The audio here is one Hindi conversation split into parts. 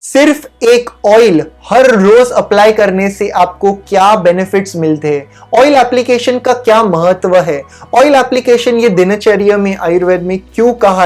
सिर्फ एक ऑयल हर रोज अप्लाई करने से आपको क्या बेनिफिट्स मिलते हैं, ऑयल एप्लीकेशन का क्या महत्व है, ऑयल एप्लीकेशन ये दिनचर्या में आयुर्वेद में क्यों कहा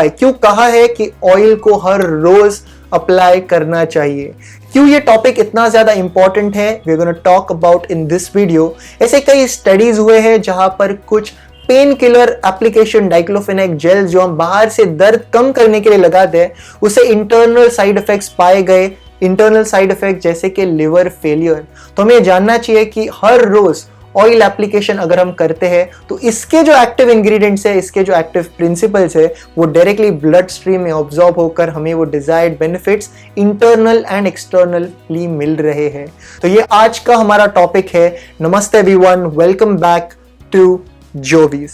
है कि ऑयल को हर रोज अप्लाई करना चाहिए, क्यों ये टॉपिक इतना ज्यादा इंपॉर्टेंट है, we are gonna talk about in this video. ऐसे कई स्टडीज हुए हैं जहां पर कुछ pain killer application diclofenac gel जो हम बाहर से दर्द कम करने के लिए लगाते हैं, उसे इंटरनल साइड इफेक्ट्स पाए गए, इंटरनल साइड इफेक्ट जैसे कि लिवर फेलियर। तो हमें जानना चाहिए कि हर रोज ऑयल एप्लीकेशन अगर हम करते हैं तो इसके जो एक्टिव इंग्रेडिएंट्स है, इसके जो एक्टिव प्रिंसिपल्स है, वो डायरेक्टली ब्लड स्ट्रीम में ऑब्जॉर्ब होकर हमें वो desired benefits internal and externally मिल रहे हैं। तो ये आज का हमारा टॉपिक है। नमस्ते एवरीवन, वेलकम बैक टू जोवीज।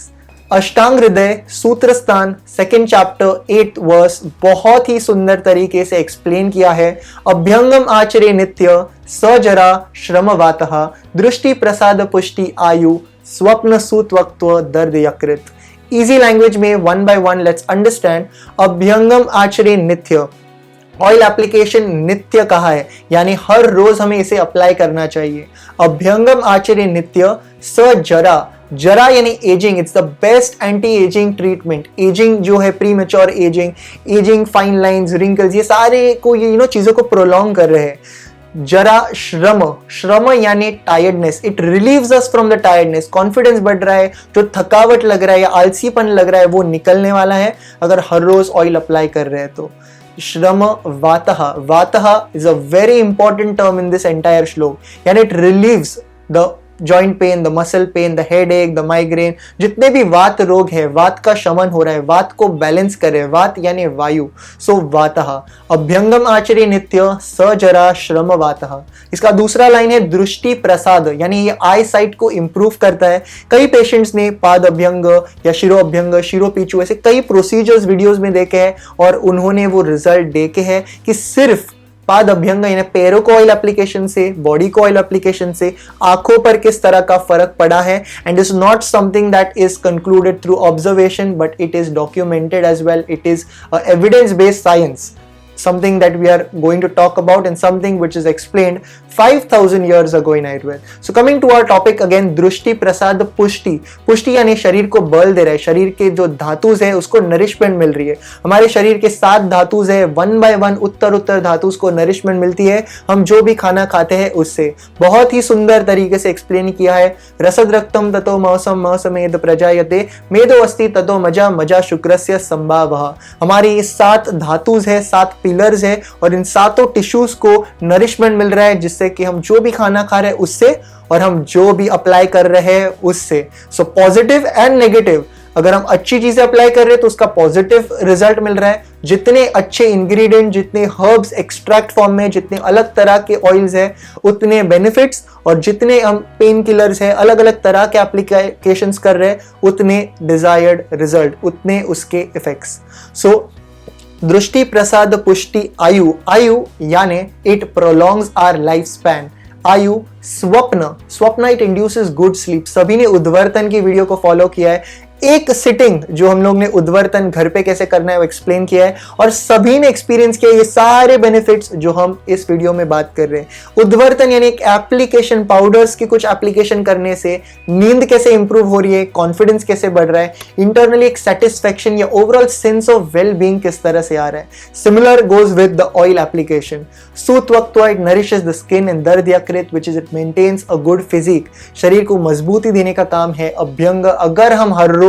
अष्टांग हृदय सूत्र स्थान सेकेंड चैप्टर 8 वर्स बहुत ही सुंदर तरीके से एक्सप्लेन किया है। अभ्यंगम आचरे नित्य सजरा श्रम वातः दृष्टि प्रसाद पुष्टि आयु स्वप्न सुत्वक्त्व दर्द यकृत। इजी लैंग्वेज में one by one let's understand. अभ्यंगम आचरे नित्य, ऑयल एप्लीकेशन नित्य कहा है, यानी हर रोज हमें इसे अप्लाई करना चाहिए। अभ्यंगम आचर्य नित्य सजरा, जरा यानी ageing, it's the best anti ageing treatment. Ageing जो है premature ageing, fine lines, wrinkles, ये सारे को ये चीजों को प्रोलॉन्ग कर रहे हैं। जरा श्रम यानी tiredness, it relieves us from the tiredness. Confidence बढ़ रहा है, जो थकावट लग रहा है या आलसीपन लग रहा है वो निकलने वाला है अगर हर रोज ऑयल अप्लाई कर रहे हैं तो। श्रम वातः is a very important term in this entire श्लोक, यानी it relieves the joint pain, the muscle pain, the headache, the migraine, जितने भी वात रोग है, वात का शमन हो रहा है, वात को बैलेंस करे, वात यानी वायु। सो वातः अभ्यंगम आचर्य नित्य सजरा श्रम वातः। इसका दूसरा लाइन है दृष्टि प्रसाद, यानी ये आई साइट को इंप्रूव करता है। कई पेशेंट्स ने पाद अभ्यंग या शिरो अभ्यंग, शिरो पीछू, ऐसे कई प्रोसीजर्स वीडियोस में देखे हैं और उन्होंने वो रिजल्ट देखे हैं कि सिर्फ पाद अभ्यंग यानी पैरों को ऑयल एप्लीकेशन से, बॉडी को ऑयल एप्लीकेशन से आंखों पर किस तरह का फर्क पड़ा है। And is not something that is concluded through observation but it is documented as well. It is evidence based science, something that we are going to talk about and something which is explained 5000 years ago in Ayurveda. So coming to our topic again, दृष्टि प्रसाद पुष्टि। पुष्टि यानी शरीर को बल दे रहा है, शरीर के जो धातुज है उसको नरिशमेंट मिल रही है। हमारे शरीर के 7 धातुज है, 1 by 1 उत्तर धातुज को नरिशमेंट मिलती है हम जो भी खाना खाते हैं उससे। बहुत ही सुंदर तरीके से एक्सप्लेन किया है। रसद रक्तम ततो मौसमेद प्रजायते मेदो अस्ति ततो मजा शुक्रस्य संभावः। हमारी ये 7 धातुज है, 7 पिलर्स है और इन 7 टिश्यूज को नरिशमेंट मिल रहा है जिससे कि हम जो भी खाना खा रहे हैं उससे और हम जो भी अप्लाई कर रहे हैं उससे। सो पॉजिटिव एंड नेगेटिव, अगर हम अच्छी चीजें अप्लाई कर रहे हैं तो उसका पॉजिटिव रिजल्ट मिल रहा है। जितने अच्छे इंग्रेडिएंट, जितने हर्ब्स एक्सट्रैक्ट फॉर्म में, जितने अलग तरह के ऑयल्स है उतने बेनिफिट्स, और जितने हम पेन किलर्स है अलग अलग तरह के एप्लीकेशंस कर रहे हैं उतने डिजायर्ड रिजल्ट, उतने उसके इफेक्ट्स। सो दृष्टि प्रसाद पुष्टि आयु यानी it prolongs our life span. आयु स्वप्न इट इंड्यूसेस गुड स्लीप। सभी ने उद्वर्तन की वीडियो को फॉलो किया है। एक सिटिंग जो हम लोग ने उद्वर्तन घर पे कैसे करना है वो एक्सप्लेन किया है और सभी ने एक्सपीरियंस किया ये सारे बेनिफिट्स जो हम इस वीडियो में बात कर रहे हैं। उद्वर्तन यानी एक एप्लीकेशन, पाउडर्स की कुछ एप्लीकेशन करने से नींद कैसे इंप्रूव हो रही है, कॉन्फिडेंस कैसे बढ़ रहा है, इंटरनली एक सेटिस्फैक्शन या overall sense of well being किस तरह से आ रहा है। Similar goes with the oil application. सुत्वक्त्व, it nourishes the skin, and दर्द यकृत which is it maintains a good physique, शरीर को मजबूती देने का काम है। अभ्यंग अगर हम हर रोज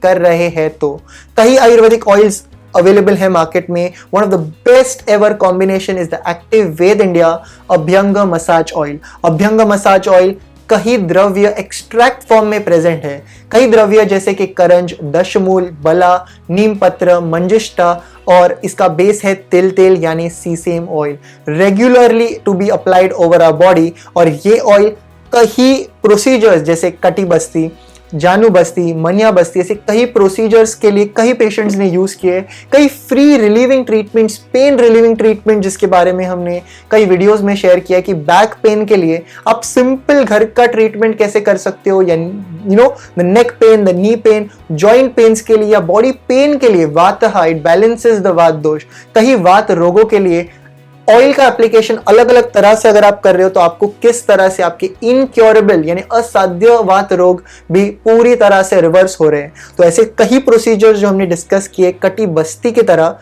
कर रहे हैं तो कई आयुर्वेदिक ऑयल्स अवेलेबल है मार्केट में। One of the best ever combination is the active Veda India Abhyanga massage oil. Abhyanga massage oil कई द्रव्य एक्सट्रैक्ट फॉर्म में प्रेजेंट है। कई द्रव्य जैसे कि करंज, दशमूल, बला, नीम पत्र, मंजिष्ठा, और इसका बेस है तिल यानी sesame oil, regularly to be applied over our body. और ये ऑयल कई प्रोसीजर्स जैसे कटी बस्ती, जानू बस्ती, मनिया बस्ती, ऐसे कई प्रोसीजर्स के लिए कई पेशेंट्स ने यूज किए। कई free relieving treatments, pain relieving treatment जिसके बारे में हमने कई वीडियोस में शेयर किया कि बैक पेन के लिए आप सिंपल घर का ट्रीटमेंट कैसे कर सकते हो, यानी the neck pain, the knee pain, joint pains के लिए या बॉडी पेन के लिए वातः, इट बैलेंसेस द वात दोष। कई वात रोगों के लिए ऑयल का एप्लीकेशन अलग अलग तरह से अगर आप कर रहे हो तो आपको किस तरह से आपके इनक्योरेबल यानी असाध्यवात रोग भी पूरी तरह से रिवर्स हो रहे हैं। तो ऐसे कई प्रोसीजर जो हमने डिस्कस किए कटी बस्ती की तरह,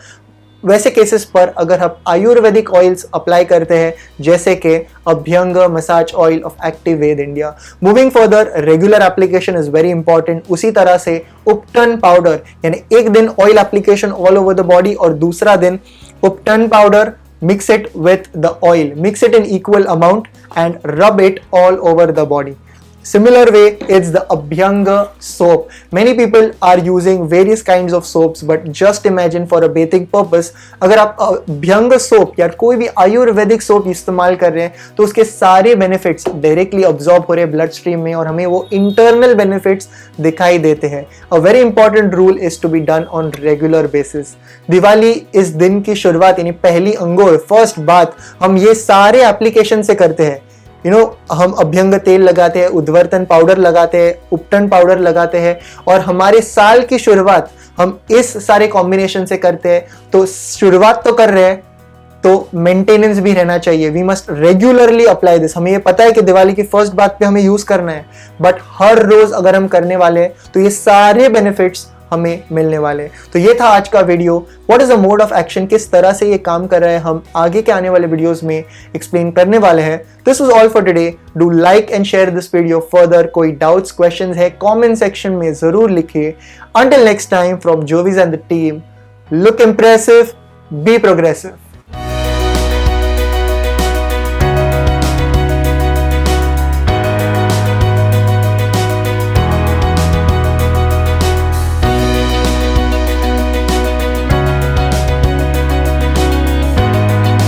वैसे केसेस पर अगर हम आयुर्वेदिक ऑयल्स अप्लाई करते हैं जैसे कि Abhyanga massage oil of active Veda India. Moving further, regular application is very important. उसी तरह से उपटन पाउडर यानी एक दिन oil application all over the body और दूसरा दिन ubtan powder, mix it with the oil, mix it in equal amount and rub it all over the body. Similar way, it's the Abhyanga soap. Many people are using various kinds of soaps, but just imagine for a bathing purpose, अगर आप अभ्यंग सोप या कोई भी आयुर्वेदिक सोप इस्तेमाल कर रहे हैं तो उसके सारे बेनिफिट्स डायरेक्टली अब्सॉर्ब हो रहे हैं ब्लड स्ट्रीम में और हमें वो इंटरनल बेनिफिट्स दिखाई देते हैं। A very important rule is to be done on regular basis. Diwali इस दिन की शुरुआत यानी पहली अंगोर, फर्स्ट बात हम ये सारे एप्लीकेशन से करते हैं। हम अभ्यंग तेल लगाते हैं, उद्वर्तन पाउडर लगाते हैं, उपटन पाउडर लगाते हैं और हमारे साल की शुरुआत हम इस सारे कॉम्बिनेशन से करते हैं। तो शुरुआत तो कर रहे हैं तो मेंटेनेंस भी रहना चाहिए। We must regularly apply this. हमें ये पता है कि दिवाली की फर्स्ट बात पे हमें यूज करना है, बट हर रोज अगर हम करने वाले हैं तो ये सारे बेनिफिट्स हमें मिलने वाले। तो ये था आज का video. What is the mode of action, किस तरह से ये काम कर रहा है, हम आगे के आने वाले वीडियोस में एक्सप्लेन करने वाले हैं। This was all for today. Do like and share this video further. कोई डाउट्स क्वेश्चंस है कमेंट सेक्शन में जरूर लिखिए। Until next time from Jovees and the team, look impressive, be progressive.